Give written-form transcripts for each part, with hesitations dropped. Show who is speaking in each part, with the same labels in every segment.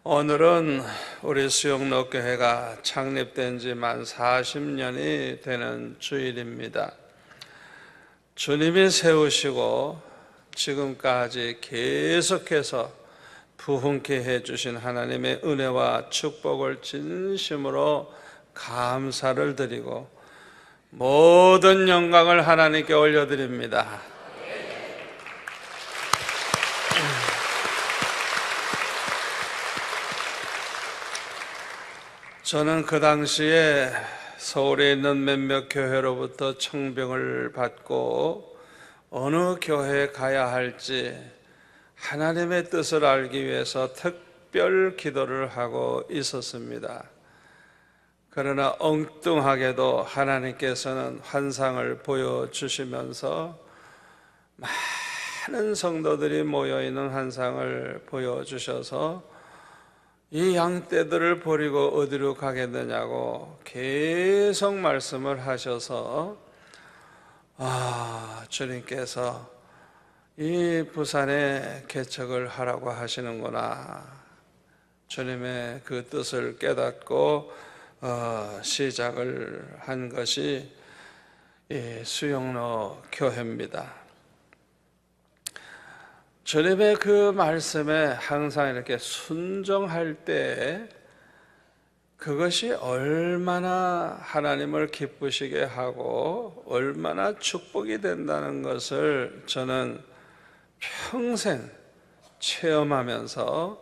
Speaker 1: 오늘은 우리 수영로교회가 창립된 지 만 40년이 되는 주일입니다. 주님이 세우시고 지금까지 계속해서 부흥케 해주신 하나님의 은혜와 축복을 진심으로 감사를 드리고 모든 영광을 하나님께 올려드립니다. 저는 그 당시에 서울에 있는 몇몇 교회로부터 청빙을 받고 어느 교회에 가야 할지 하나님의 뜻을 알기 위해서 특별 기도를 하고 있었습니다. 그러나 엉뚱하게도 하나님께서는 환상을 보여주시면서 많은 성도들이 모여있는 환상을 보여주셔서 이 양떼들을 버리고 어디로 가겠느냐고 계속 말씀을 하셔서 주님께서 이 부산에 개척을 하라고 하시는구나, 주님의 그 뜻을 깨닫고 시작을 한 것이 이 수영로 교회입니다. 주님의 그 말씀에 항상 이렇게 순종할 때 그것이 얼마나 하나님을 기쁘시게 하고 얼마나 축복이 된다는 것을 저는 평생 체험하면서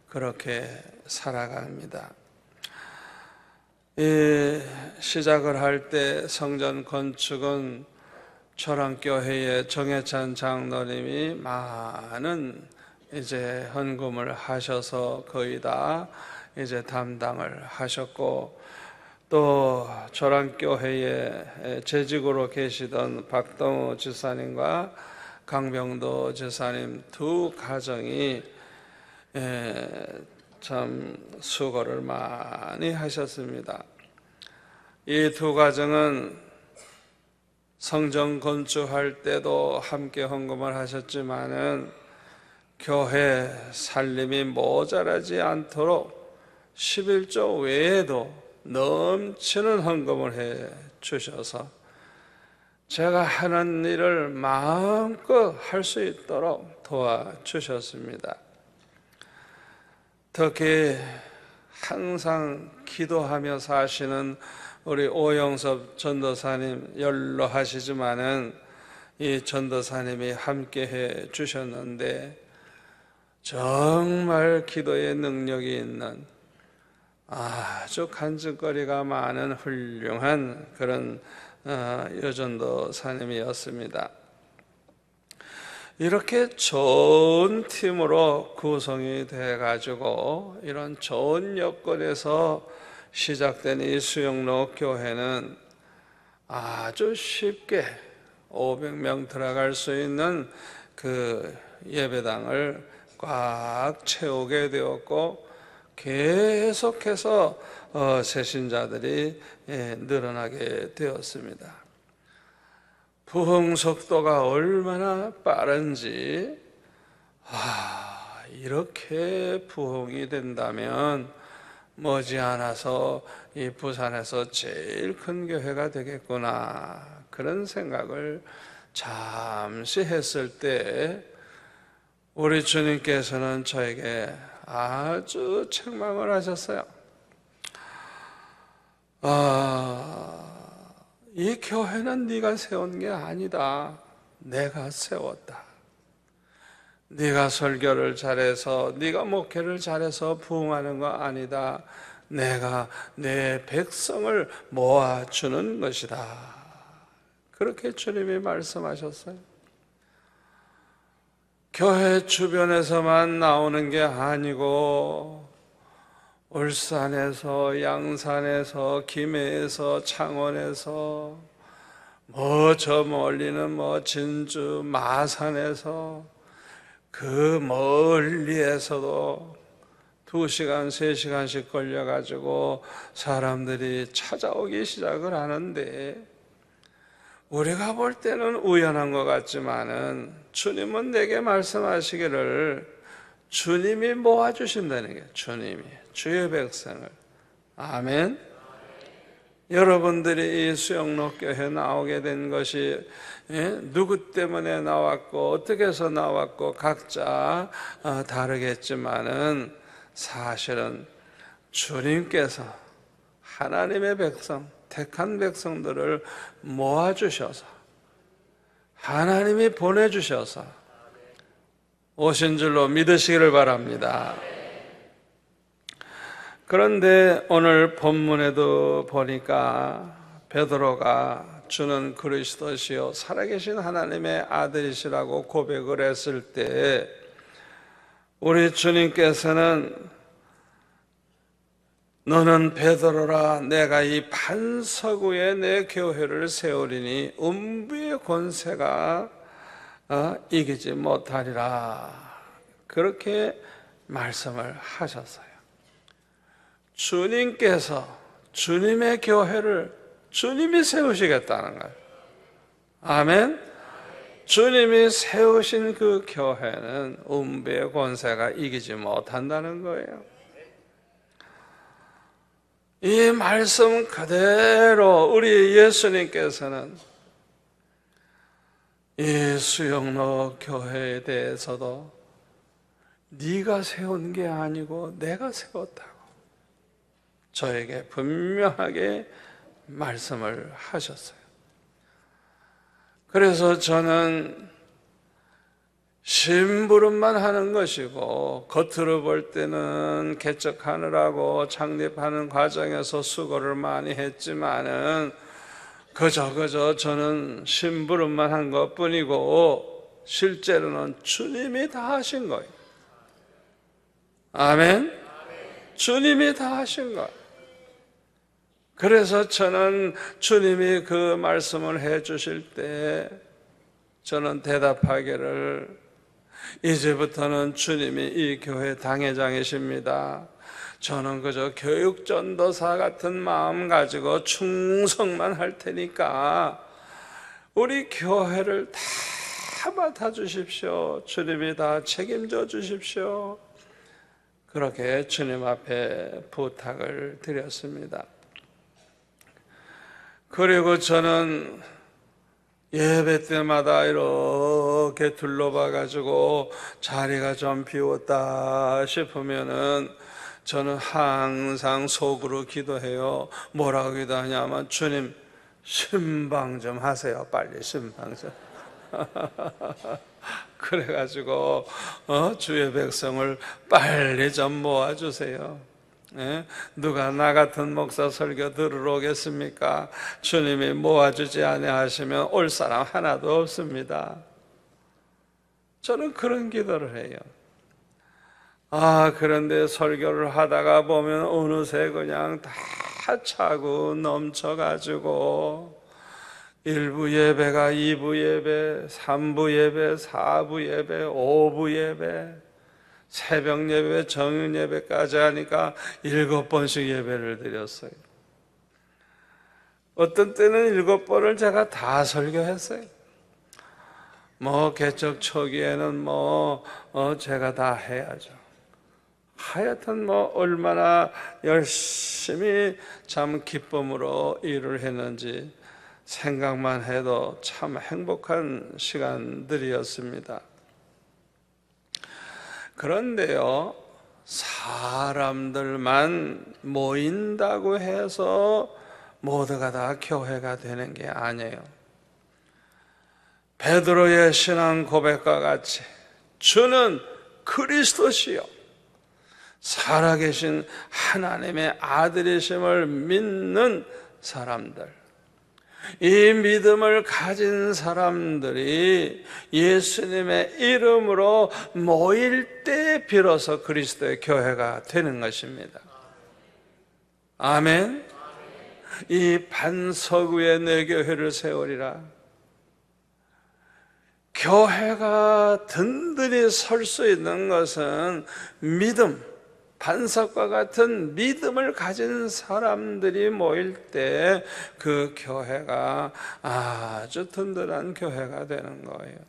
Speaker 1: 그렇게 살아갑니다. 이 시작을 할 때 성전 건축은 초랑교회의 정해찬 장로님이 많은 이제 헌금을 하셔서 거의 다 이제 담당을 하셨고, 또 초랑교회에 재직으로 계시던 박동우 지사님과 강병도 지사님 두 가정이 참 수고를 많이 하셨습니다. 이 두 가정은 성전 건축할 때도 함께 헌금을 하셨지만은 교회 살림이 모자라지 않도록 11조 외에도 넘치는 헌금을 해 주셔서 제가 하는 일을 마음껏 할 수 있도록 도와주셨습니다. 특히 항상 기도하며 사시는 우리 오영섭 전도사님, 연로하시지만은 이 전도사님이 함께 해 주셨는데 정말 기도의 능력이 있는 아주 간증거리가 많은 훌륭한 그런 여전도사님이었습니다. 이렇게 좋은 팀으로 구성이 돼가지고 이런 좋은 여건에서 시작된 이 수영로 교회는 아주 쉽게 500명 들어갈 수 있는 그 예배당을 꽉 채우게 되었고, 계속해서 새신자들이 늘어나게 되었습니다. 부흥 속도가 얼마나 빠른지, 이렇게 부흥이 된다면 머지않아서 이 부산에서 제일 큰 교회가 되겠구나, 그런 생각을 잠시 했을 때 우리 주님께서는 저에게 아주 책망을 하셨어요. 이 교회는 네가 세운 게 아니다. 내가 세웠다. 네가 설교를 잘해서, 네가 목회를 잘해서 부흥하는 거 아니다. 내가 내 백성을 모아주는 것이다. 그렇게 주님이 말씀하셨어요. 교회 주변에서만 나오는 게 아니고 울산에서, 양산에서, 김해에서, 창원에서, 저 멀리는 진주, 마산에서, 그 멀리에서도 2시간, 3시간씩 걸려가지고 사람들이 찾아오기 시작을 하는데, 우리가 볼 때는 우연한 것 같지만은 주님은 내게 말씀하시기를 주님이 모아주신다는 게, 주님이 주의 백성을. 아멘. 여러분들이 이 수영록교회에 나오게 된 것이 누구 때문에 나왔고 어떻게 해서 나왔고 각자 다르겠지만은 사실은 주님께서 하나님의 백성, 택한 백성들을 모아주셔서 하나님이 보내주셔서 오신 줄로 믿으시기를 바랍니다. 그런데 오늘 본문에도 보니까 베드로가 주는 그리스도시요 살아계신 하나님의 아들이시라고 고백을 했을 때 우리 주님께서는 너는 베드로라, 내가 이 반석 위에 내 교회를 세우리니 음부의 권세가 이기지 못하리라, 그렇게 말씀을 하셨어요. 주님께서 주님의 교회를 주님이 세우시겠다는 거예요. 아멘. 주님이 세우신 그 교회는 음부의 권세가 이기지 못한다는 거예요. 이 말씀 그대로 우리 예수님께서는 이 수영로 교회에 대해서도 네가 세운 게 아니고 내가 세웠다고 저에게 분명하게 말씀을 하셨어요. 그래서 저는 심부름만 하는 것이고 겉으로 볼 때는 개척하느라고 창립하는 과정에서 수고를 많이 했지만은 그저 저는 심부름만 한 것뿐이고 실제로는 주님이 다 하신 거예요. 아멘. 주님이 다 하신 거예요. 그래서 저는 주님이 그 말씀을 해 주실 때 저는 대답하기를, 이제부터는 주님이 이 교회 당회장이십니다. 저는 그저 교육전도사 같은 마음 가지고 충성만 할 테니까 우리 교회를 다 맡아주십시오. 주님이 다 책임져 주십시오. 그렇게 주님 앞에 부탁을 드렸습니다. 그리고 저는 예배 때마다 이렇게 둘러봐 가지고 자리가 좀 비웠다 싶으면은 저는 항상 속으로 기도해요. 뭐라고 기도하냐면, 주님 신방 좀 하세요. 빨리 신방 좀. 그래가지고 주의 백성을 빨리 좀 모아주세요. 누가 나 같은 목사 설교 들으러 오겠습니까? 주님이 모아주지 아니하시면 올 사람 하나도 없습니다. 저는 그런 기도를 해요. 그런데 설교를 하다가 보면 어느새 그냥 다 차고 넘쳐가지고 1부 예배가 2부 예배, 3부 예배, 4부 예배, 5부 예배, 새벽 예배, 정윤 예배까지 하니까 7번씩 예배를 드렸어요. 어떤 때는 7번을 제가 다 설교했어요. 개척 초기에는 제가 다 해야죠. 하여튼 얼마나 열심히 참 기쁨으로 일을 했는지 생각만 해도 참 행복한 시간들이었습니다. 그런데요, 사람들만 모인다고 해서 모두가 다 교회가 되는 게 아니에요. 베드로의 신앙 고백과 같이 주는 그리스도시요 살아계신 하나님의 아들이심을 믿는 사람들, 이 믿음을 가진 사람들이 예수님의 이름으로 모일 때 비로소 그리스도의 교회가 되는 것입니다. 아멘. 이 반석 위에 내 교회를 세우리라. 교회가 든든히 설 수 있는 것은 믿음, 반석과 같은 믿음을 가진 사람들이 모일 때 그 교회가 아주 든든한 교회가 되는 거예요.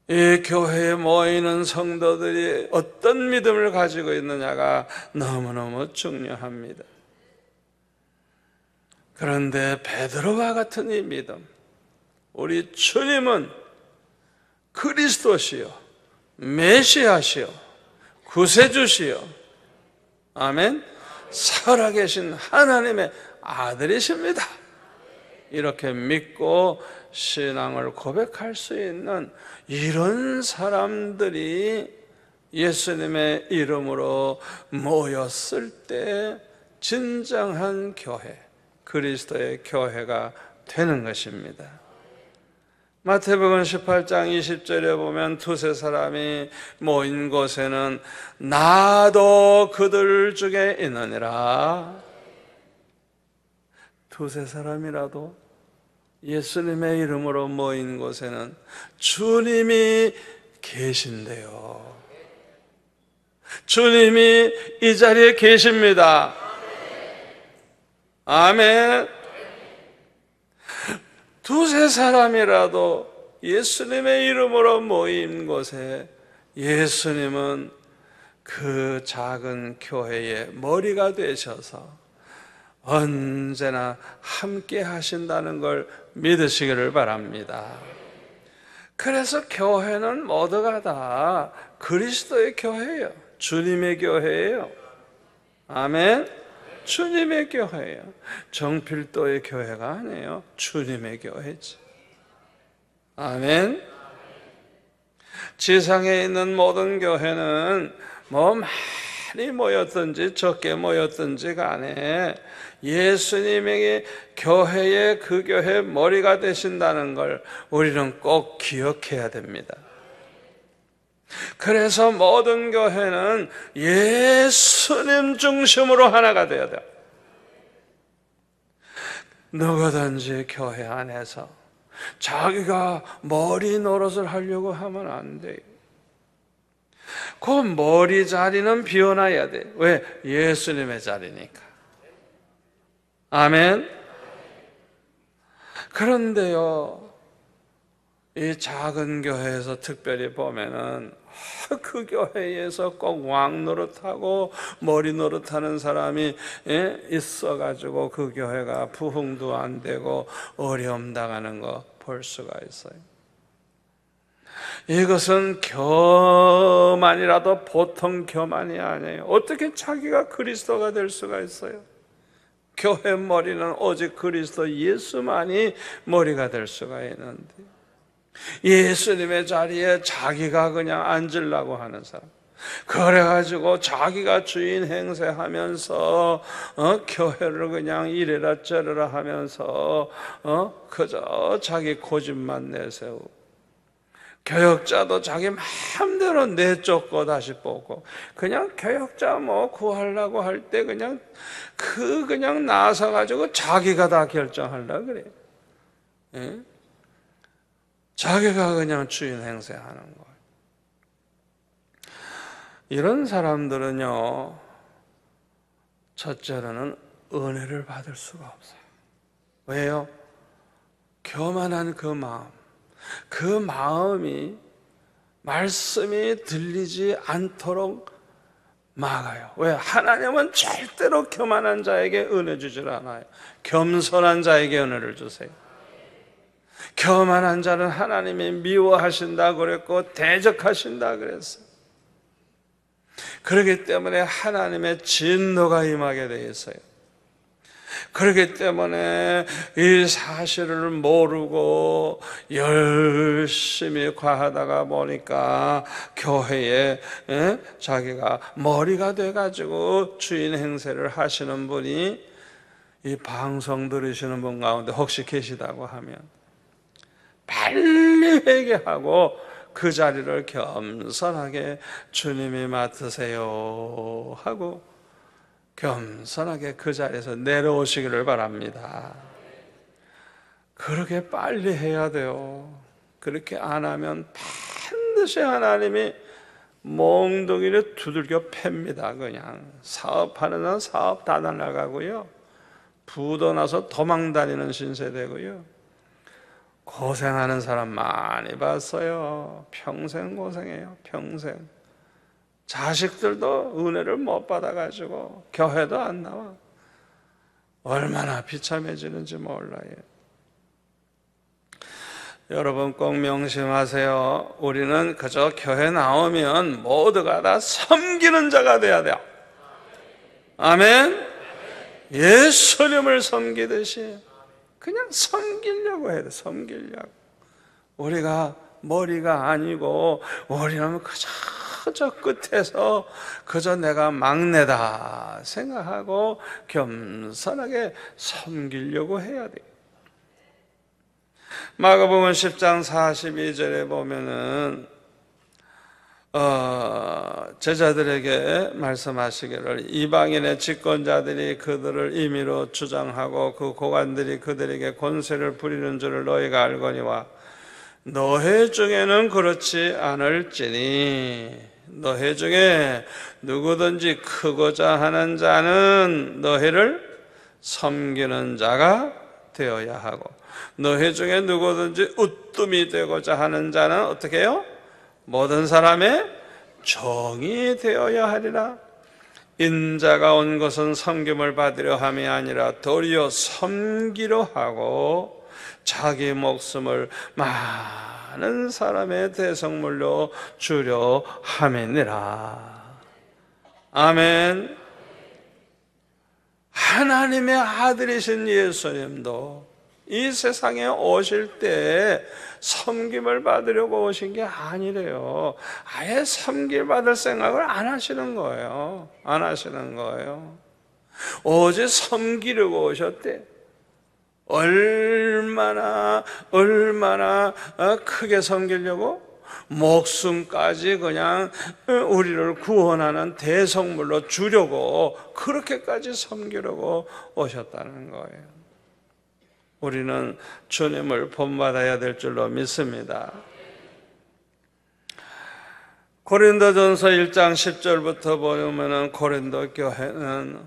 Speaker 1: 이 교회에 모이는 성도들이 어떤 믿음을 가지고 있느냐가 너무너무 중요합니다. 그런데 베드로와 같은 이 믿음, 우리 주님은 그리스도시요 메시아시요 구세주시요, 아멘, 살아계신 하나님의 아들이십니다. 이렇게 믿고 신앙을 고백할 수 있는 이런 사람들이 예수님의 이름으로 모였을 때 진정한 교회, 그리스도의 교회가 되는 것입니다. 마태복음 18장 20절에 보면 두세 사람이 모인 곳에는 나도 그들 중에 있느니라. 두세 사람이라도 예수님의 이름으로 모인 곳에는 주님이 계신대요. 주님이 이 자리에 계십니다. 아멘. 두세 사람이라도 예수님의 이름으로 모인 곳에 예수님은 그 작은 교회의 머리가 되셔서 언제나 함께 하신다는 걸 믿으시기를 바랍니다. 그래서 교회는 모두가 다 그리스도의 교회예요. 주님의 교회예요. 아멘. 주님의 교회예요. 정필도의 교회가 아니에요. 주님의 교회지. 아멘. 지상에 있는 모든 교회는 많이 모였든지 적게 모였든지 간에 예수님에게 교회의 그 교회의 머리가 되신다는 걸 우리는 꼭 기억해야 됩니다. 그래서 모든 교회는 예수님 중심으로 하나가 되어야 돼요. 누구든지 교회 안에서 자기가 머리 노릇을 하려고 하면 안 돼요. 그 머리 자리는 비워놔야 돼. 왜? 예수님의 자리니까. 아멘. 그런데요, 이 작은 교회에서 특별히 보면은 그 교회에서 꼭 왕 노릇하고 머리 노릇하는 사람이 있어가지고 그 교회가 부흥도 안 되고 어려움 당하는 거 볼 수가 있어요. 이것은 교만이라도 보통 교만이 아니에요. 어떻게 자기가 그리스도가 될 수가 있어요? 교회 머리는 오직 그리스도 예수만이 머리가 될 수가 있는데, 예수님의 자리에 자기가 그냥 앉으려고 하는 사람, 그래가지고 자기가 주인 행세하면서 교회를 그냥 이래라 저래라 하면서 그저 자기 고집만 내세우고, 교역자도 자기 마음대로 내쫓고 다시 뽑고, 그냥 교역자 구하려고 할 때 그냥 나서 가지고 자기가 다 결정하려고 그래. 예? 자기가 그냥 주인 행세하는 거예요. 이런 사람들은요, 첫째로는 은혜를 받을 수가 없어요. 왜요? 교만한 그 마음이 말씀이 들리지 않도록 막아요. 왜? 하나님은 절대로 교만한 자에게 은혜 주질 않아요. 겸손한 자에게 은혜를 주세요. 교만한 자는 하나님이 미워하신다 그랬고 대적하신다 그랬어요. 그렇기 때문에 하나님의 진노가 임하게 되어 있어요. 그렇기 때문에 이 사실을 모르고 열심히 과하다가 보니까 교회에 자기가 머리가 돼가지고 주인 행세를 하시는 분이 이 방송 들으시는 분 가운데 혹시 계시다고 하면 빨리 회개하고 그 자리를 겸손하게 주님이 맡으세요 하고 겸손하게 그 자리에서 내려오시기를 바랍니다. 그렇게 빨리 해야 돼요. 그렇게 안 하면 반드시 하나님이 몽둥이를 두들겨 팹니다. 그냥 사업하는 한 사업 다 날아가고요, 부도 나서 도망 다니는 신세 되고요, 고생하는 사람 많이 봤어요. 평생 고생해요. 평생. 자식들도 은혜를 못 받아가지고 교회도 안 나와. 얼마나 비참해지는지 몰라요. 여러분 꼭 명심하세요. 우리는 그저 교회 나오면 모두가 다 섬기는 자가 돼야 돼요. 아멘. 예수님을 섬기듯이 그냥 섬기려고 해야 돼. 섬기려고. 우리가 머리가 아니고 우리는 그저 저 끝에서 그저 내가 막내다 생각하고 겸손하게 섬기려고 해야 돼. 마가복음 10장 42절에 보면은 제자들에게 말씀하시기를 이방인의 집권자들이 그들을 임의로 주장하고 그 고관들이 그들에게 권세를 부리는 줄을 너희가 알거니와 너희 중에는 그렇지 않을지니 너희 중에 누구든지 크고자 하는 자는 너희를 섬기는 자가 되어야 하고 너희 중에 누구든지 으뜸이 되고자 하는 자는 어떻게 해요? 모든 사람의 종이 되어야 하리라. 인자가 온 것은 섬김을 받으려 함이 아니라 도리어 섬기려 하고 자기 목숨을 많은 사람의 대성물로 주려 함이니라. 아멘. 하나님의 아들이신 예수님도 이 세상에 오실 때 섬김을 받으려고 오신 게 아니래요. 아예 섬김 받을 생각을 안 하시는 거예요. 안 하시는 거예요. 오직 섬기려고 오셨대. 얼마나 크게 섬기려고? 목숨까지 그냥 우리를 구원하는 대성물로 주려고 그렇게까지 섬기려고 오셨다는 거예요. 우리는 주님을 본받아야 될 줄로 믿습니다. 고린도전서 1장 10절부터 보면은 고린도 교회는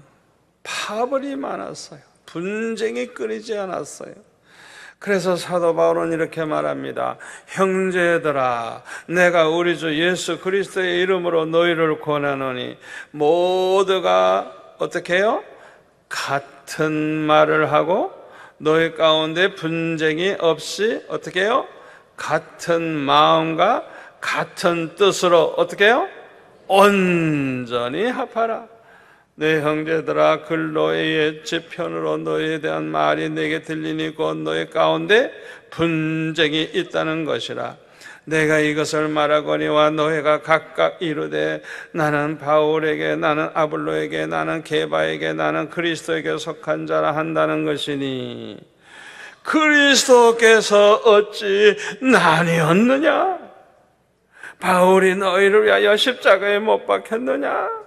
Speaker 1: 파벌이 많았어요. 분쟁이 끊이지 않았어요. 그래서 사도 바울은 이렇게 말합니다. 형제들아, 내가 우리 주 예수 그리스도의 이름으로 너희를 권하노니 모두가 어떻게 해요? 같은 말을 하고 너희 가운데 분쟁이 없이 어떻게 해요? 같은 마음과 같은 뜻으로 어떻게 해요? 온전히 합하라. 내 형제들아, 글로의 지편으로 너희에 대한 말이 내게 들리니 곧 너희 가운데 분쟁이 있다는 것이라. 내가 이것을 말하거니와 너희가 각각 이르되 나는 바울에게, 나는 아볼로에게, 나는 게바에게, 나는 그리스도에게 속한 자라 한다는 것이니 그리스도께서 어찌 나뉘었느냐? 바울이 너희를 위하여 십자가에 못 박혔느냐?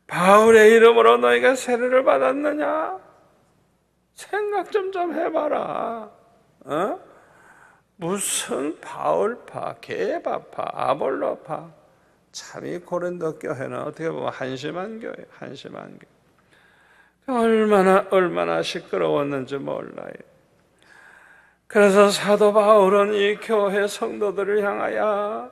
Speaker 1: 바울의 이름으로 너희가 세례를 받았느냐? 생각 좀 해봐라. 무슨 바울파, 게바파, 아볼로파. 참 이 고린도 교회는 어떻게 보면 한심한 교회, 한심한 교회. 얼마나 시끄러웠는지 몰라요. 그래서 사도 바울은 이 교회 성도들을 향하여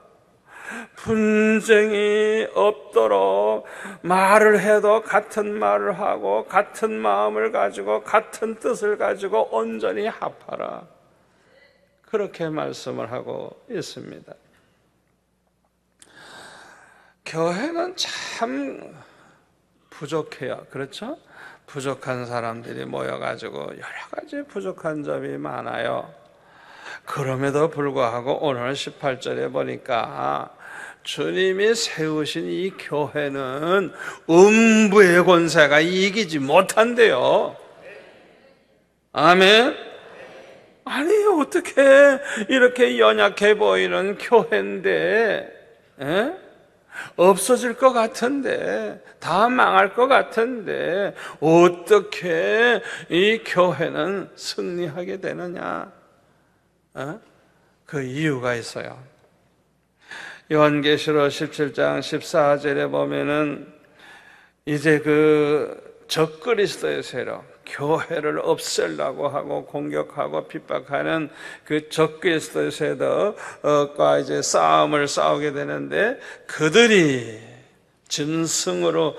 Speaker 1: 분쟁이 없도록 말을 해도 같은 말을 하고 같은 마음을 가지고 같은 뜻을 가지고 온전히 합하라. 그렇게 말씀을 하고 있습니다. 교회는 참 부족해요. 그렇죠? 부족한 사람들이 모여가지고 여러 가지 부족한 점이 많아요. 그럼에도 불구하고 오늘 18절에 보니까 주님이 세우신 이 교회는 음부의 권세가 이기지 못한대요. 아멘. 아니 어떻게 이렇게 연약해 보이는 교회인데 없어질 것 같은데 다 망할 것 같은데 어떻게 이 교회는 승리하게 되느냐? 그 이유가 있어요. 요한계시록 17장 14절에 보면은 이제 그 적그리스도의 세력, 교회를 없애려고 하고 공격하고 핍박하는 그 적그리스도의 세력과 이제 싸움을 싸우게 되는데, 그들이 짐승으로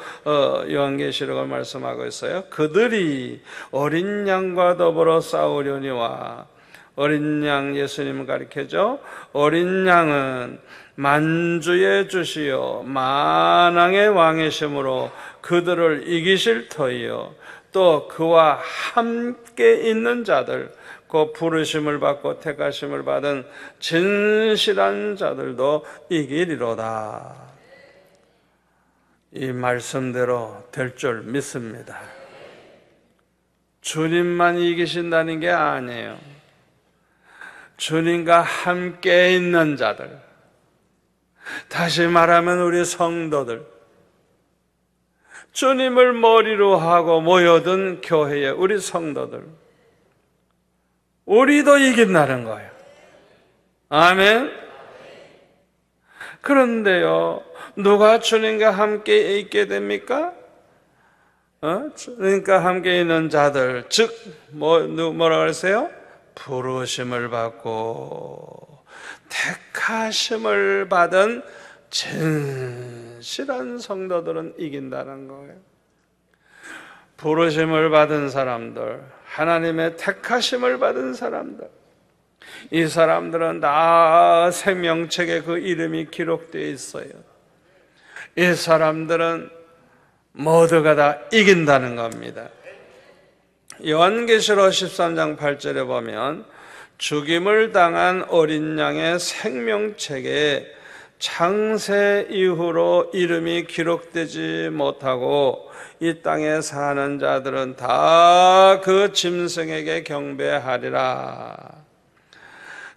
Speaker 1: 요한계시록을 말씀하고 있어요. 그들이 어린 양과 더불어 싸우려니와, 어린 양 예수님을 가리켜죠. 어린 양은 만주의 주시요 만왕의 왕이시므로 그들을 이기실 터이요 또 그와 함께 있는 자들, 그 부르심을 받고 택하심을 받은 진실한 자들도 이기리로다. 이 말씀대로 될 줄 믿습니다. 주님만 이기신다는 게 아니에요. 주님과 함께 있는 자들, 다시 말하면 우리 성도들, 주님을 머리로 하고 모여든 교회의 우리 성도들, 우리도 이긴다는 거예요. 아멘. 그런데요, 누가 주님과 함께 있게 됩니까? 주님과 함께 있는 자들, 즉 뭐라고 그랬어요? 부르심을 받고 택하심을 받은 진실한 성도들은 이긴다는 거예요. 부르심을 받은 사람들, 하나님의 택하심을 받은 사람들, 이 사람들은 다 생명책에 그 이름이 기록되어 있어요. 이 사람들은 모두가 다 이긴다는 겁니다. 요한계시록 13장 8절에 보면 죽임을 당한 어린 양의 생명책에 창세 이후로 이름이 기록되지 못하고 이 땅에 사는 자들은 다 그 짐승에게 경배하리라.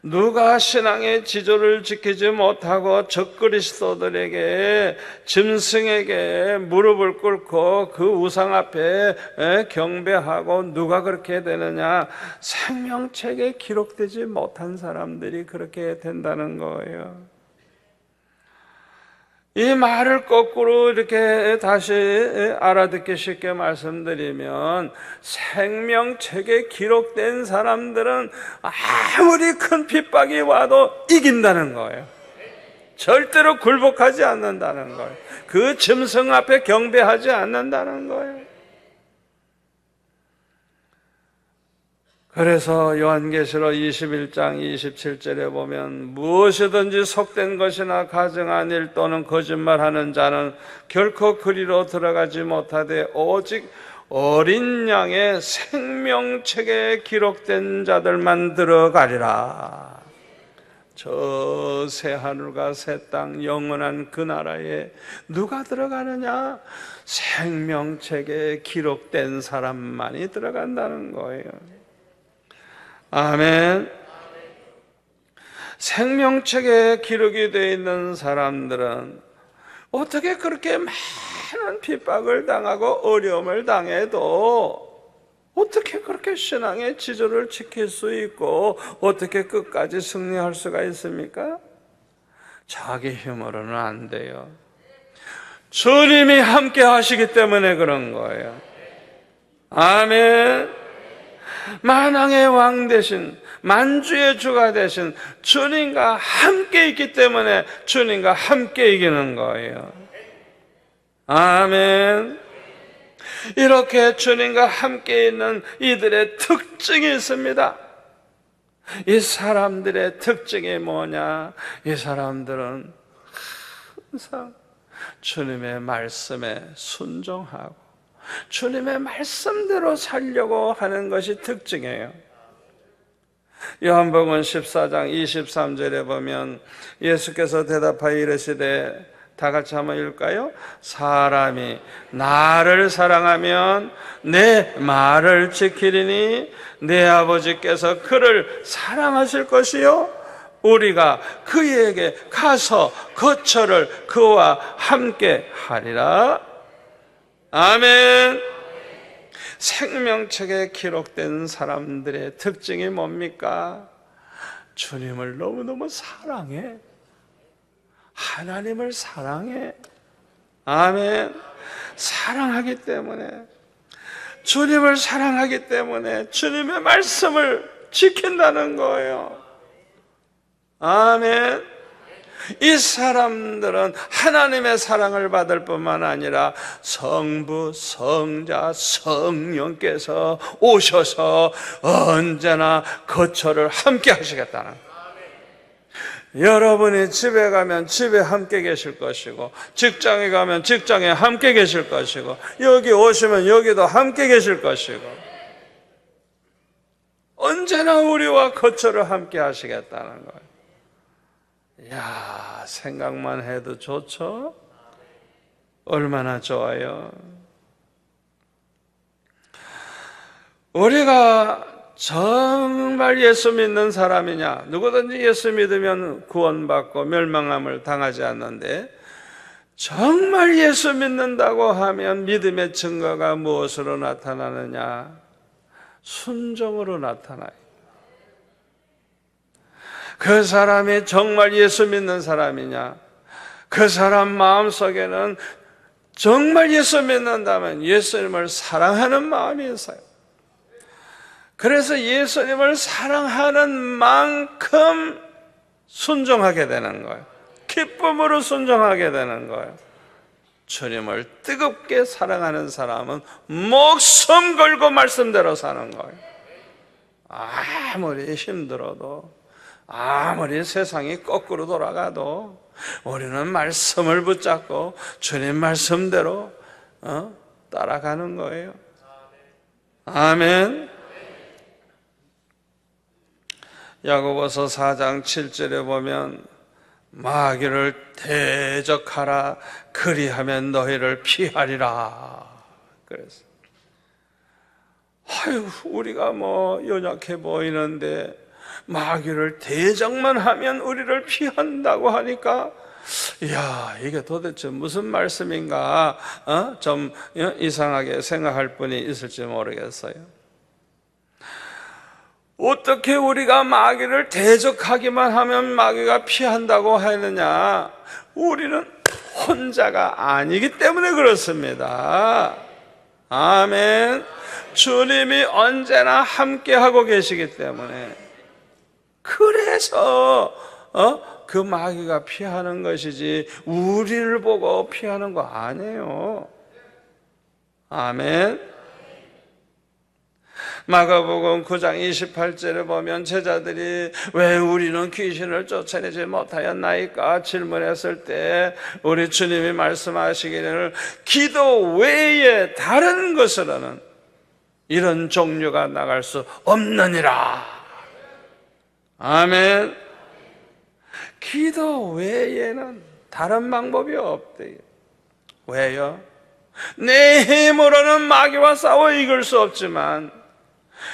Speaker 1: 누가 신앙의 지조를 지키지 못하고 적그리스도들에게, 짐승에게 무릎을 꿇고 그 우상 앞에 경배하고 누가 그렇게 되느냐? 생명책에 기록되지 못한 사람들이 그렇게 된다는 거예요. 이 말을 거꾸로 이렇게 다시 알아듣기 쉽게 말씀드리면, 생명책에 기록된 사람들은 아무리 큰 핍박이 와도 이긴다는 거예요. 절대로 굴복하지 않는다는 거예요. 그 짐승 앞에 경배하지 않는다는 거예요. 그래서 요한계시록 21장 27절에 보면 무엇이든지 속된 것이나 가증한 일 또는 거짓말하는 자는 결코 그리로 들어가지 못하되 오직 어린 양의 생명책에 기록된 자들만 들어가리라. 저 새 하늘과 새 땅 영원한 그 나라에 누가 들어가느냐? 생명책에 기록된 사람만이 들어간다는 거예요. 아멘. 생명책에 기록이 되어 있는 사람들은 어떻게 그렇게 많은 핍박을 당하고 어려움을 당해도 어떻게 그렇게 신앙의 지조를 지킬 수 있고 어떻게 끝까지 승리할 수가 있습니까? 자기 힘으로는 안 돼요. 주님이 함께 하시기 때문에 그런 거예요. 아멘. 만왕의 왕 되신, 만주의 주가 되신 주님과 함께 있기 때문에 주님과 함께 이기는 거예요. 아멘. 이렇게 주님과 함께 있는 이들의 특징이 있습니다. 이 사람들의 특징이 뭐냐? 이 사람들은 항상 주님의 말씀에 순종하고 주님의 말씀대로 살려고 하는 것이 특징이에요. 요한복음 14장 23절에 보면 예수께서 대답하여 이르시되, 다 같이 한번 읽을까요? 사람이 나를 사랑하면 내 말을 지키리니 내 아버지께서 그를 사랑하실 것이요 우리가 그에게 가서 거처를 그와 함께 하리라. 아멘. 생명책에 기록된 사람들의 특징이 뭡니까? 주님을 너무너무 사랑해. 하나님을 사랑해. 아멘. 사랑하기 때문에 주님을 사랑하기 때문에 주님의 말씀을 지킨다는 거예요. 아멘. 이 사람들은 하나님의 사랑을 받을 뿐만 아니라 성부, 성자, 성령께서 오셔서 언제나 거처를 함께 하시겠다는 거예요. 여러분이 집에 가면 집에 함께 계실 것이고, 직장에 가면 직장에 함께 계실 것이고, 여기 오시면 여기도 함께 계실 것이고, 언제나 우리와 거처를 함께 하시겠다는 거예요. 이야, 생각만 해도 좋죠? 얼마나 좋아요. 우리가 정말 예수 믿는 사람이냐? 누구든지 예수 믿으면 구원받고 멸망함을 당하지 않는데, 정말 예수 믿는다고 하면 믿음의 증거가 무엇으로 나타나느냐? 순종으로 나타나요. 그 사람이 정말 예수 믿는 사람이냐? 그 사람 마음속에는 정말 예수 믿는다면 예수님을 사랑하는 마음이 있어요. 그래서 예수님을 사랑하는 만큼 순종하게 되는 거예요. 기쁨으로 순종하게 되는 거예요. 주님을 뜨겁게 사랑하는 사람은 목숨 걸고 말씀대로 사는 거예요. 아무리 힘들어도, 아무리 세상이 거꾸로 돌아가도 우리는 말씀을 붙잡고 주님 말씀대로 따라가는 거예요. 아멘. 야고보서 4장 7절에 보면 마귀를 대적하라, 그리하면 너희를 피하리라. 그래서 우리가 연약해 보이는데 마귀를 대적만 하면 우리를 피한다고 하니까, 이야, 이게 도대체 무슨 말씀인가? 좀 이상하게 생각할 분이 있을지 모르겠어요. 어떻게 우리가 마귀를 대적하기만 하면 마귀가 피한다고 하느냐? 우리는 혼자가 아니기 때문에 그렇습니다. 아멘. 주님이 언제나 함께하고 계시기 때문에, 그래서 그 마귀가 피하는 것이지 우리를 보고 피하는 거 아니에요. 아멘. 마가복음 9장 28절에 보면 제자들이 왜 우리는 귀신을 쫓아내지 못하였나이까 질문했을 때 우리 주님이 말씀하시기를 기도 외에 다른 것으로는 이런 종류가 나갈 수 없느니라. 아멘. 기도 외에는 다른 방법이 없대요. 왜요? 내 힘으로는 마귀와 싸워 이길 수 없지만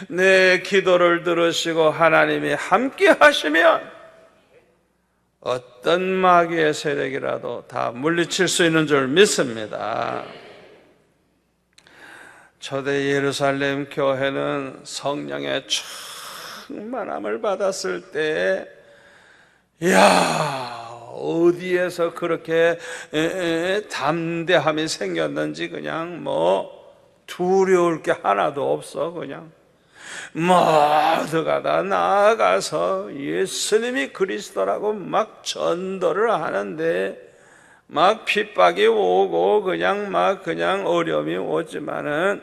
Speaker 1: 내 기도를 들으시고 하나님이 함께 하시면 어떤 마귀의 세력이라도 다 물리칠 수 있는 줄 믿습니다. 초대 예루살렘 교회는 성령의 충만함을 받았을 때, 이야, 어디에서 그렇게 담대함이 생겼는지 그냥 두려울 게 하나도 없어. 그냥 모두가 다 나아가서 예수님이 그리스도라고 막 전도를 하는데, 막 핍박이 오고 그냥 어려움이 오지만은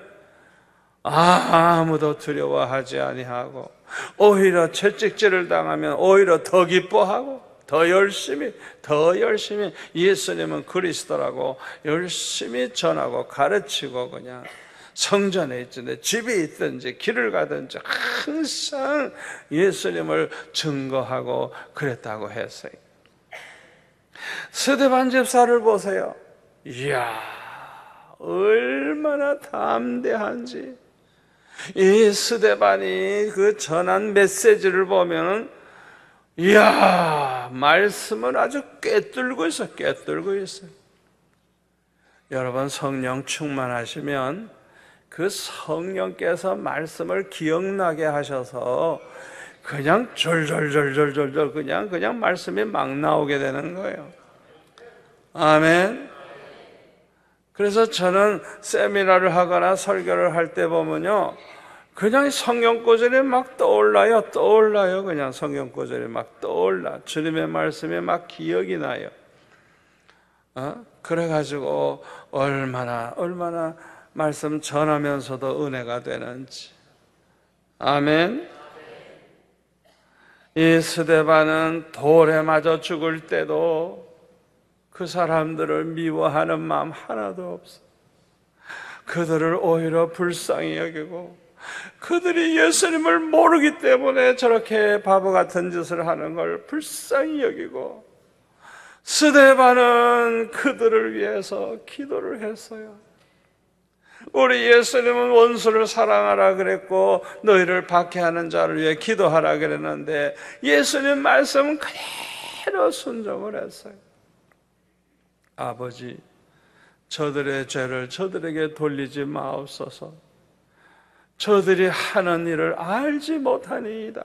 Speaker 1: 아무도 두려워하지 아니하고, 오히려 채찍질을 당하면 오히려 더 기뻐하고 더 열심히 예수님은 그리스도라고 열심히 전하고 가르치고, 그냥 성전에 있든지 집에 있든지 길을 가든지 항상 예수님을 증거하고 그랬다고 했어요. 스데반 집사를 보세요. 이야, 얼마나 담대한지. 이 스데반이 그 전한 메시지를 보면, 이야, 말씀을 아주 꿰뚫고 있어요. 여러분, 성령 충만하시면 그 성령께서 말씀을 기억나게 하셔서 그냥 졸졸졸졸졸 그냥 말씀이 막 나오게 되는 거예요. 아멘. 그래서 저는 세미나를 하거나 설교를 할 때 보면요, 그냥 성경 구절이 막 떠올라요. 그냥 성경 구절이 막 떠올라. 주님의 말씀이 막 기억이 나요. 그래가지고 얼마나 말씀 전하면서도 은혜가 되는지. 아멘. 이 스데반은 돌에 맞아 죽을 때도 그 사람들을 미워하는 마음 하나도 없어. 그들을 오히려 불쌍히 여기고, 그들이 예수님을 모르기 때문에 저렇게 바보 같은 짓을 하는 걸 불쌍히 여기고, 스데반은 그들을 위해서 기도를 했어요. 우리 예수님은 원수를 사랑하라 그랬고 너희를 박해하는 자를 위해 기도하라 그랬는데, 예수님 말씀은 그대로 순종을 했어요. 아버지, 저들의 죄를 저들에게 돌리지 마옵소서. 저들이 하는 일을 알지 못하니이다.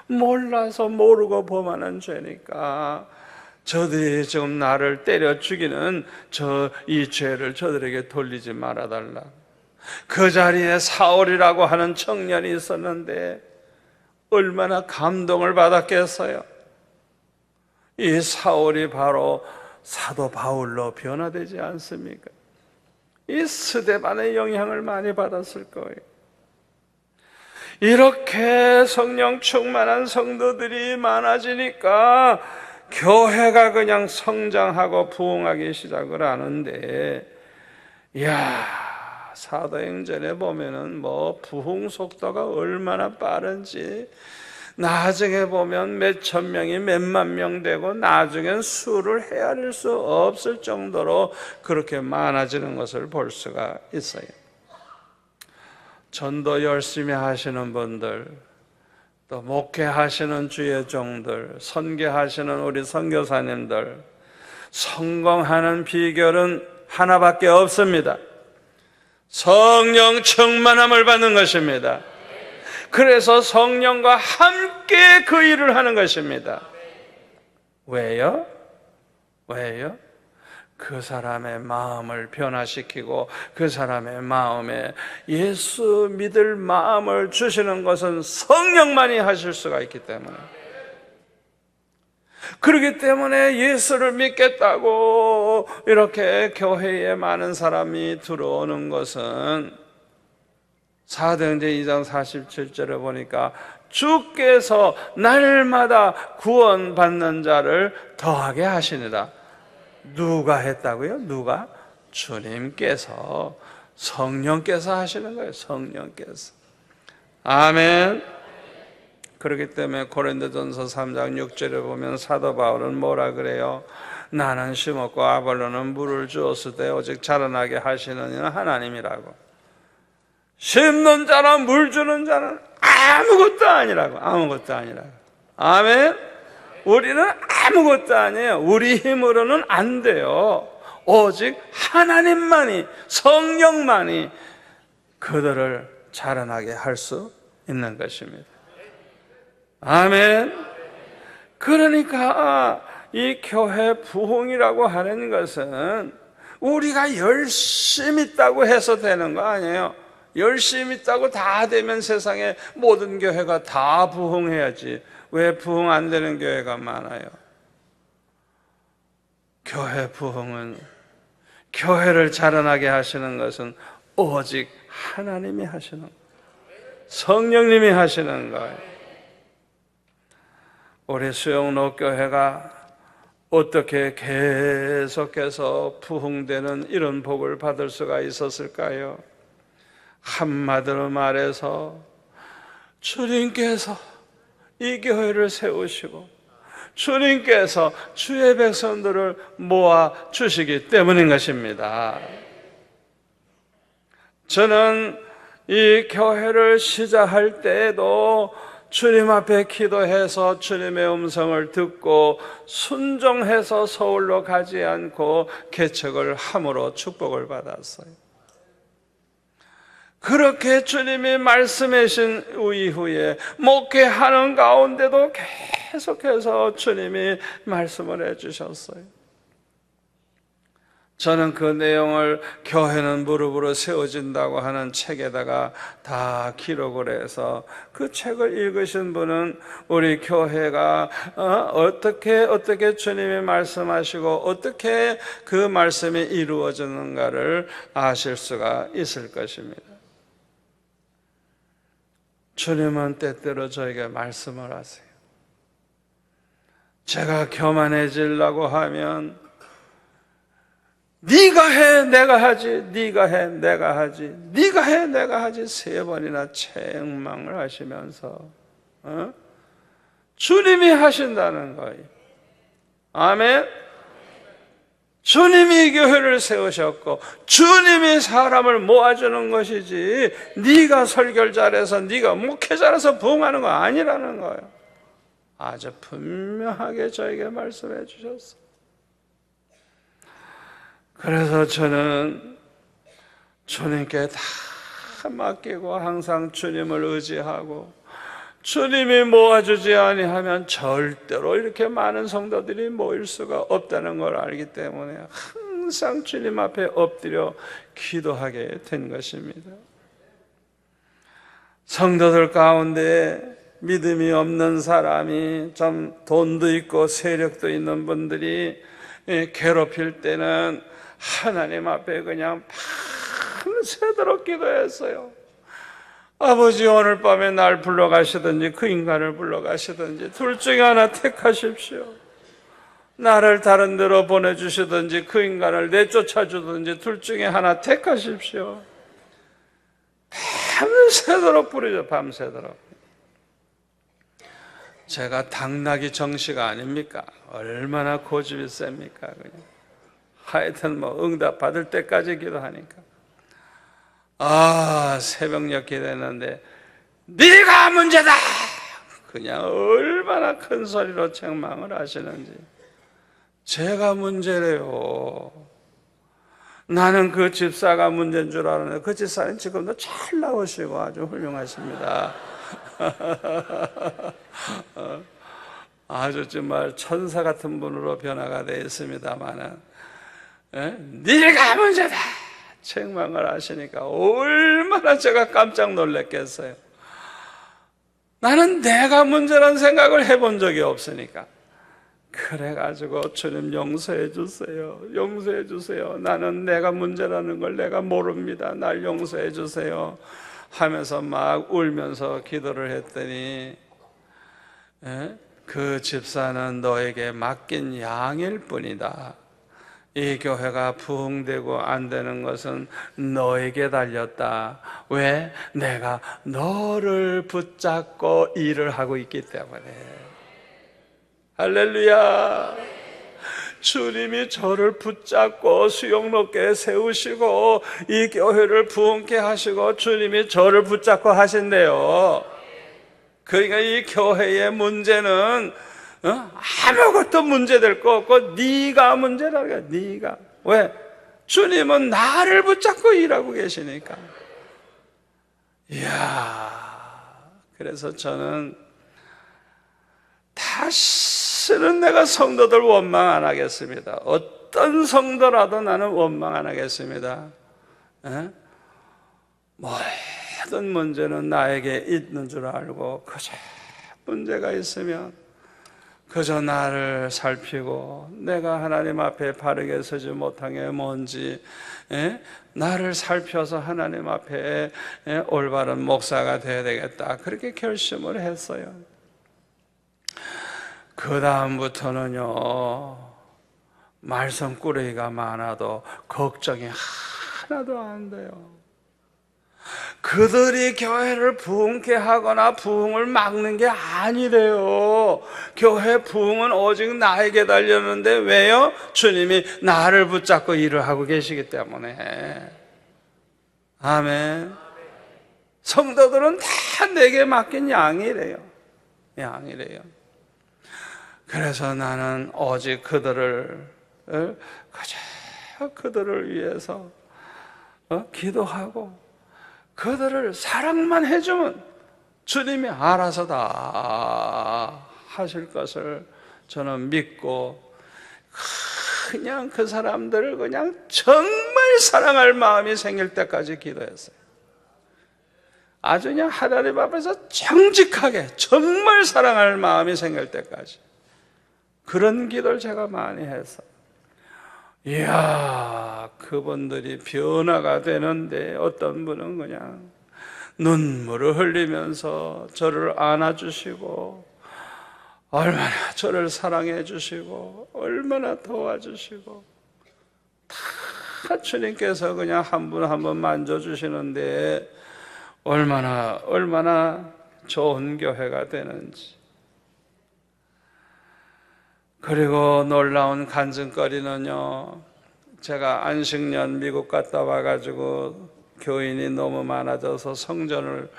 Speaker 1: 몰라서 모르고 범하는 죄니까 저들이 지금 나를 때려 죽이는 이 죄를 저들에게 돌리지 말아달라. 그 자리에 사울이라고 하는 청년이 있었는데 얼마나 감동을 받았겠어요. 이 사울이 바로 사도 바울로 변화되지 않습니까? 이 스데반의 영향을 많이 받았을 거예요. 이렇게 성령 충만한 성도들이 많아지니까 교회가 그냥 성장하고 부흥하기 시작을 하는데, 사도행전에 보면은 부흥 속도가 얼마나 빠른지, 나중에 보면 몇천 명이 몇만 명 되고 나중엔 수를 헤아릴 수 없을 정도로 그렇게 많아지는 것을 볼 수가 있어요. 전도 열심히 하시는 분들, 또 목회하시는 주의 종들, 선교하시는 우리 선교사님들, 성공하는 비결은 하나밖에 없습니다. 성령 충만함을 받는 것입니다. 그래서 성령과 함께 그 일을 하는 것입니다. 왜요? 그 사람의 마음을 변화시키고 그 사람의 마음에 예수 믿을 마음을 주시는 것은 성령만이 하실 수가 있기 때문에, 그렇기 때문에 예수를 믿겠다고 이렇게 교회에 많은 사람이 들어오는 것은 사도행전 2장 47절에 보니까 주께서 날마다 구원받는 자를 더하게 하시니라. 누가 했다고요? 누가? 주님께서, 성령께서 하시는 거예요. 성령께서. 아멘. 그렇기 때문에 고린도전서 3장 6절에 보면 사도 바울은 뭐라 그래요? 나는 심었고 아볼로는 물을 주었을 때 오직 자라나게 하시는 이는 하나님이라고. 심는 자나 물 주는 자는 아무것도 아니라고. 아멘. 우리는 아무것도 아니에요. 우리 힘으로는 안 돼요. 오직 하나님만이, 성령만이 그들을 자라나게 할 수 있는 것입니다. 아멘. 그러니까 이 교회 부흥이라고 하는 것은 우리가 열심히 있다고 해서 되는 거 아니에요. 열심히 있다고 다 되면 세상에 모든 교회가 다 부흥해야지. 왜 부흥 안 되는 교회가 많아요? 교회 부흥은, 교회를 자라나게 하시는 것은 오직 하나님이 하시는 거예요. 성령님이 하시는 거예요. 우리 수영로교회가 어떻게 계속해서 부흥되는 이런 복을 받을 수가 있었을까요? 한마디로 말해서 주님께서 이 교회를 세우시고 주님께서 주의 백성들을 모아 주시기 때문인 것입니다. 저는 이 교회를 시작할 때에도 주님 앞에 기도해서 주님의 음성을 듣고 순종해서 서울로 가지 않고 개척을 함으로 축복을 받았어요. 그렇게 주님이 말씀하신 이후에 목회하는 가운데도 계속해서 주님이 말씀을 해주셨어요. 저는 그 내용을 교회는 무릎으로 세워진다고 하는 책에다가 다 기록을 해서 그 책을 읽으신 분은 우리 교회가 어떻게 주님이 말씀하시고 어떻게 그 말씀이 이루어지는가를 아실 수가 있을 것입니다. 주님은 때때로 저에게 말씀을 하세요. 제가 교만해지려고 하면 네가 해 내가 하지, 네가 해 내가 하지, 네가 해 내가 하지 3번이나 책망을 하시면서 주님이 하신다는 거예요. 아멘. 주님이 이 교회를 세우셨고 주님이 사람을 모아주는 것이지 네가 설교를 잘해서 네가 목회 잘해서 부흥하는 거 아니라는 거예요. 아주 분명하게 저에게 말씀해 주셨어요. 그래서 저는 주님께 다 맡기고 항상 주님을 의지하고 주님이 모아주지 아니하면 절대로 이렇게 많은 성도들이 모일 수가 없다는 걸 알기 때문에 항상 주님 앞에 엎드려 기도하게 된 것입니다. 성도들 가운데 믿음이 없는 사람이 좀 돈도 있고 세력도 있는 분들이 괴롭힐 때는 하나님 앞에 그냥 밤새도록 기도했어요. 아버지, 오늘 밤에 날 불러가시든지 그 인간을 불러가시든지 둘 중에 하나 택하십시오. 나를 다른 데로 보내주시든지 그 인간을 내쫓아주든지 둘 중에 하나 택하십시오. 밤새도록 부르죠. 밤새도록. 제가 당나귀 정씨가 아닙니까? 얼마나 고집이 셉니까? 그냥. 하여튼 응답 받을 때까지 기도하니까 새벽녘 기도했는데 네가 문제다! 그냥 얼마나 큰 소리로 책망을 하시는지. 제가 문제래요. 나는 그 집사가 문제인 줄 알았는데 그 집사는 지금도 잘 나오시고 아주 훌륭하십니다. 아주 정말 천사 같은 분으로 변화가 되어 있습니다만은 네가 문제다! 책망을 하시니까 얼마나 제가 깜짝 놀랐겠어요. 나는 내가 문제란 생각을 해본 적이 없으니까. 그래가지고 주님 용서해 주세요. 용서해 주세요. 나는 내가 문제라는 걸 내가 모릅니다. 날 용서해 주세요. 하면서 막 울면서 기도를 했더니 그 집사는 너에게 맡긴 양일 뿐이다. 이 교회가 부흥되고 안 되는 것은 너에게 달렸다. 왜? 내가 너를 붙잡고 일을 하고 있기 때문에. 할렐루야. 주님이 저를 붙잡고 수용 높게 세우시고 이 교회를 부흥케 하시고 주님이 저를 붙잡고 하신대요. 그러니까 이 교회의 문제는 아무것도 문제될 거 없고 네가 문제라고 해. 네가. 왜? 주님은 나를 붙잡고 일하고 계시니까. 이야. 그래서 저는 다시는 내가 성도들 원망 안 하겠습니다. 어떤 성도라도 나는 원망 안 하겠습니다. 모든 문제는 나에게 있는 줄 알고 그저 문제가 있으면 그저 나를 살피고 내가 하나님 앞에 바르게 서지 못한 게 뭔지 나를 살펴서 하나님 앞에 올바른 목사가 되어야 되겠다. 그렇게 결심을 했어요. 그 다음부터는요, 말썽꾸러기가 많아도 걱정이 하나도 안 돼요. 그들이 교회를 부흥케 하거나 부흥을 막는 게 아니래요. 교회 부흥은 오직 나에게 달렸는데 왜요? 주님이 나를 붙잡고 일을 하고 계시기 때문에. 아멘. 성도들은 다 내게 맡긴 양이래요. 양이래요. 그래서 나는 오직 그들을 위해서 기도하고 그들을 사랑만 해주면 주님이 알아서 다 하실 것을 저는 믿고 그냥 그 사람들을 그냥 정말 사랑할 마음이 생길 때까지 기도했어요. 아주 그냥 하나님 앞에서 정직하게 정말 사랑할 마음이 생길 때까지 그런 기도를 제가 많이 했어요. 이야, 그분들이 변화가 되는데 어떤 분은 그냥 눈물을 흘리면서 저를 안아주시고 얼마나 저를 사랑해 주시고 얼마나 도와주시고 다 주님께서 그냥 한 분 한 분 만져주시는데 얼마나 좋은 교회가 되는지. 그리고 놀라운 간증거리는요, 제가 안식년 미국 갔다 와가지고 교인이 너무 많아져서 성전을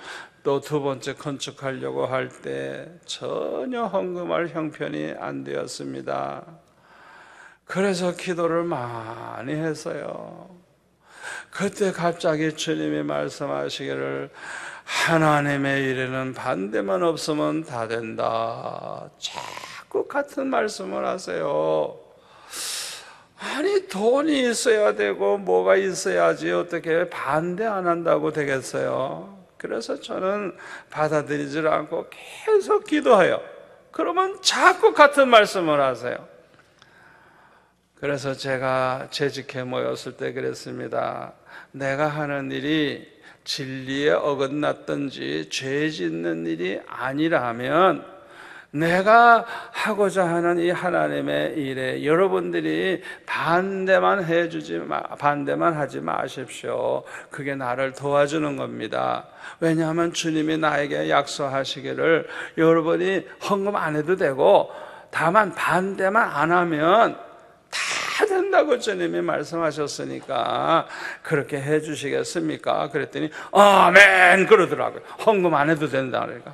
Speaker 1: 또 두 번째 건축하려고 할 때 전혀 헌금할 형편이 안 되었습니다. 그래서 기도를 많이 했어요. 그때 갑자기 주님이 말씀하시기를 하나님의 일에는 반대만 없으면 다 된다. 자꾸 같은 말씀을 하세요. 아니, 돈이 있어야 되고 뭐가 있어야지 어떻게 반대 안 한다고 되겠어요? 그래서 저는 받아들이질 않고 계속 기도해요. 그러면 자꾸 같은 말씀을 하세요. 그래서 제가 재직해 모였을 때 그랬습니다. 내가 하는 일이 진리에 어긋났든지 죄 짓는 일이 아니라면 내가 하고자 하는 이 하나님의 일에 여러분들이 반대만 하지 마십시오. 그게 나를 도와주는 겁니다. 왜냐하면 주님이 나에게 약속하시기를 여러분이 헌금 안 해도 되고 다만 반대만 안 하면 다 된다고 주님이 말씀하셨으니까 그렇게 해 주시겠습니까? 그랬더니 아멘 그러더라고요. 헌금 안 해도 된다 그러니까.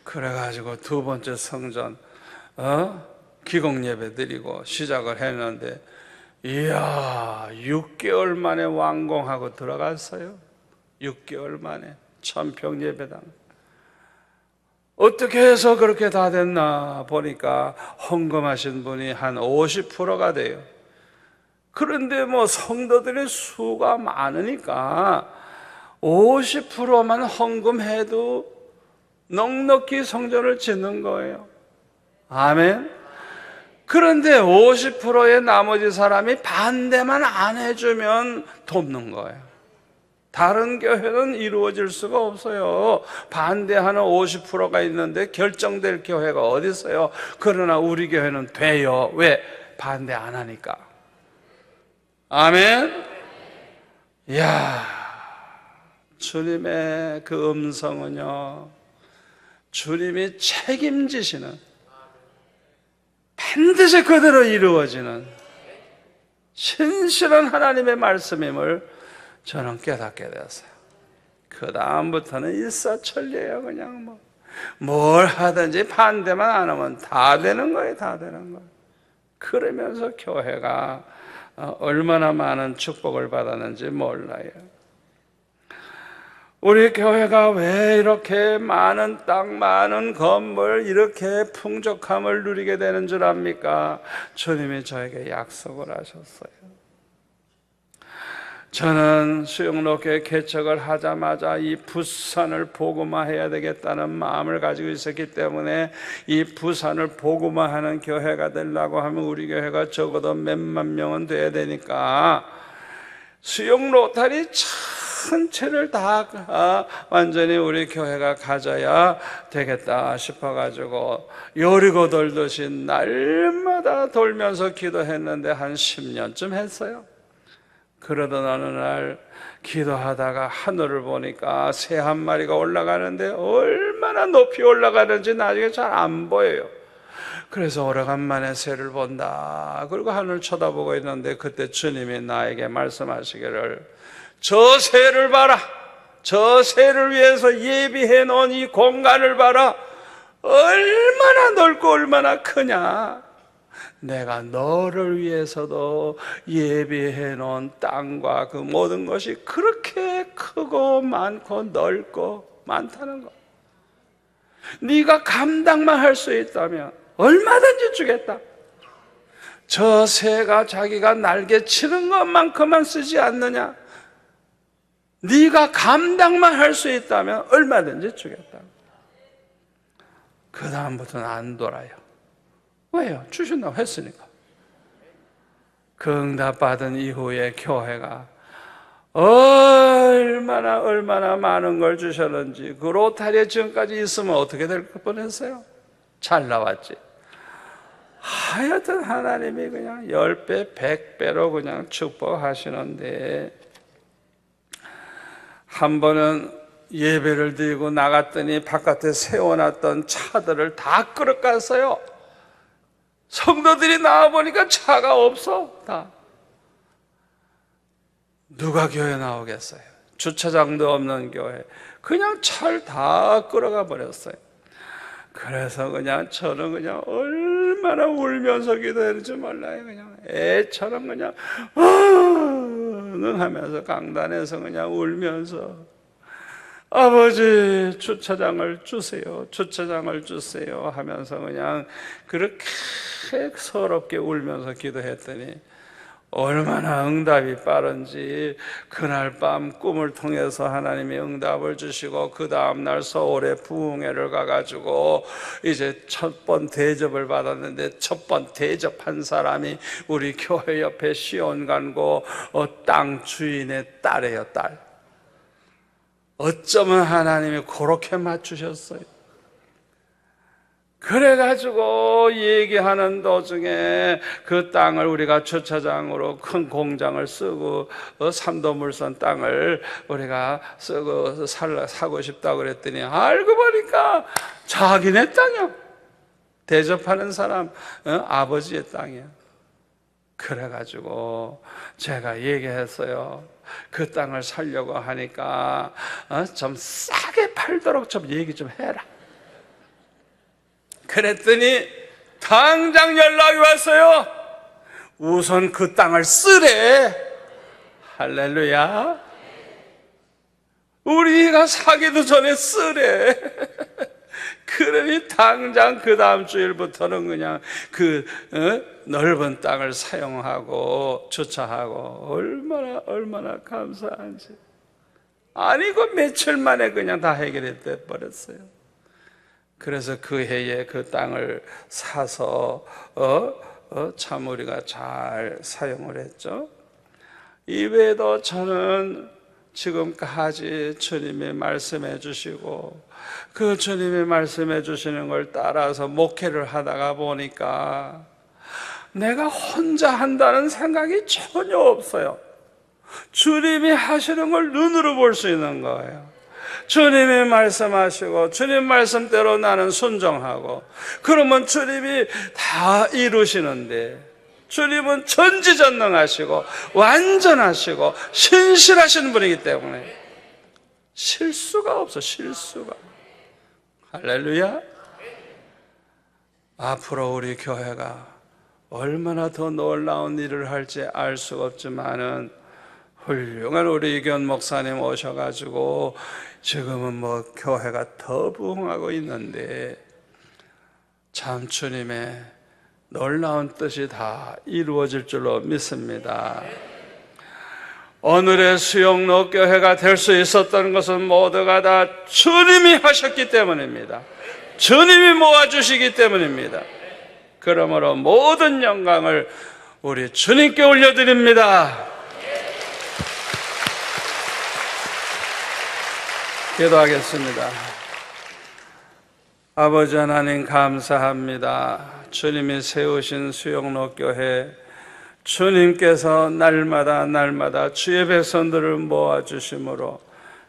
Speaker 1: 그래가지고 두 번째 성전 기공 예배 드리고 시작을 했는데 이야 6개월 만에 완공하고 들어갔어요. 6개월 만에 1000평 예배당. 어떻게 해서 그렇게 다 됐나 보니까 헌금하신 분이 한 50%가 돼요. 그런데 뭐 성도들의 수가 많으니까 50%만 헌금해도 넉넉히 성전을 짓는 거예요. 아멘. 그런데 50%의 나머지 사람이 반대만 안 해주면 돕는 거예요. 다른 교회는 이루어질 수가 없어요. 반대하는 50%가 있는데 결정될 교회가 어디 있어요? 그러나 우리 교회는 돼요. 왜? 반대 안 하니까. 아멘. 이야, 주님의 그 음성은요, 주님이 책임지시는, 반드시 그대로 이루어지는 신실한 하나님의 말씀임을 저는 깨닫게 되었어요. 그 다음부터는 일사천리예요. 그냥 뭘 하든지 반대만 안 하면 다 되는 거예요. 다 되는 거예요. 그러면서 교회가 얼마나 많은 축복을 받았는지 몰라요. 우리 교회가 왜 이렇게 많은 땅, 많은 건물, 이렇게 풍족함을 누리게 되는 줄 압니까? 주님이 저에게 약속을 하셨어요. 저는 수영로교회 개척을 하자마자 이 부산을 복음화해야 되겠다는 마음을 가지고 있었기 때문에 이 부산을 복음화하는 교회가 되려고 하면 우리 교회가 적어도 몇만 명은 돼야 되니까 수영로타리 전체를 다 완전히 우리 교회가 가져야 되겠다 싶어가지고 여리고 돌듯이 날마다 돌면서 기도했는데 한 10년쯤 했어요. 그러던 어느 날 기도하다가 하늘을 보니까 새 한 마리가 올라가는데 얼마나 높이 올라가는지 나중에 잘 안 보여요. 그래서 오래간만에 새를 본다. 그리고 하늘을 쳐다보고 있는데 그때 주님이 나에게 말씀하시기를 저 새를 봐라. 저 새를 위해서 예비해 놓은 이 공간을 봐라. 얼마나 넓고 얼마나 크냐. 내가 너를 위해서도 예비해 놓은 땅과 그 모든 것이 그렇게 크고 많고 넓고 많다는 것. 네가 감당만 할 수 있다면 얼마든지 주겠다. 저 새가 자기가 날개 치는 것만큼만 쓰지 않느냐? 네가 감당만 할 수 있다면 얼마든지 주겠다. 그 다음부터는 안 돌아요. 왜요? 주신다고 했으니까. 그 응답받은 이후에 교회가 얼마나 많은 걸 주셨는지, 그 로타리에 지금까지 있으면 어떻게 될 뻔했어요? 잘 나왔지. 하여튼 하나님이 그냥 10배, 100배로 그냥 축복하시는데, 한 번은 예배를 드리고 나갔더니 바깥에 세워놨던 차들을 다 끌어갔어요. 성도들이 나와보니까 차가 없어. 다. 누가 교회 나오겠어요? 주차장도 없는 교회. 그냥 차를 다 끌어가 버렸어요. 그래서 그냥 저는 그냥 얼마나 울면서 기도했는지 몰라요. 그냥 애처럼 그냥 하면서 강단에서 그냥 울면서, 아버지 주차장을 주세요, 주차장을 주세요 하면서 그냥 그렇게 서럽게 울면서 기도했더니 얼마나 응답이 빠른지, 그날 밤 꿈을 통해서 하나님이 응답을 주시고, 그 다음날 서울에 부흥회를 가가지고 이제 첫 번 대접을 받았는데, 첫 번 대접한 사람이 우리 교회 옆에 시온간고 땅 주인의 딸이에요. 딸. 어쩌면 하나님이 그렇게 맞추셨어요. 그래가지고 얘기하는 도중에 그 땅을 우리가 주차장으로 큰 공장을 쓰고 삼도물선 땅을 우리가 쓰고 사고 싶다고 그랬더니 알고 보니까 자기네 땅이야. 대접하는 사람 아버지의 땅이야. 그래가지고 제가 얘기했어요. 그 땅을 살려고 하니까 좀 싸게 팔도록 좀 얘기 좀 해라. 그랬더니 당장 연락이 왔어요. 우선 그 땅을 쓰래. 할렐루야. 우리가 사기도 전에 쓰래. 그러니 당장 그 다음 주일부터는 그냥 그 넓은 땅을 사용하고 주차하고, 얼마나 감사한지. 아니 그 며칠 만에 그냥 다 해결해 버렸어요. 그래서 그 해에 그 땅을 사서 참 우리가 잘 사용을 했죠. 이외에도 저는 지금까지 주님이 말씀해 주시고, 그 주님이 말씀해 주시는 걸 따라서 목회를 하다가 보니까 내가 혼자 한다는 생각이 전혀 없어요. 주님이 하시는 걸 눈으로 볼 수 있는 거예요. 주님이 말씀하시고 주님 말씀대로 나는 순종하고, 그러면 주님이 다 이루시는데, 주님은 전지전능하시고 완전하시고 신실하신 분이기 때문에 실수가 없어. 실수가. 할렐루야. 앞으로 우리 교회가 얼마나 더 놀라운 일을 할지 알 수가 없지만은, 훌륭한 우리 이견 목사님 오셔가지고 지금은 뭐 교회가 더 부흥하고 있는데, 참 주님의 놀라운 뜻이 다 이루어질 줄로 믿습니다. 오늘의 수영로 교회가 될 수 있었던 것은 모두가 다 주님이 하셨기 때문입니다. 주님이 모아주시기 때문입니다. 그러므로 모든 영광을 우리 주님께 올려드립니다. 기도하겠습니다. 아버지 하나님 감사합니다. 주님이 세우신 수영로 교회, 주님께서 날마다 주의 백성들을 모아주심으로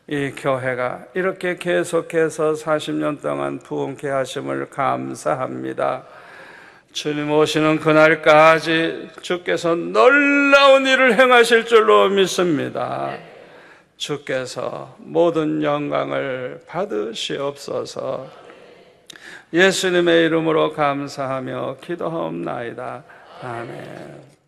Speaker 1: 이 교회가 이렇게 계속해서 40년 동안 부흥케 하심을 감사합니다. 주님 오시는 그날까지 주께서 놀라운 일을 행하실 줄로 믿습니다. 주께서 모든 영광을 받으시옵소서. 예수님의 이름으로 감사하며 기도하옵나이다. 아멘.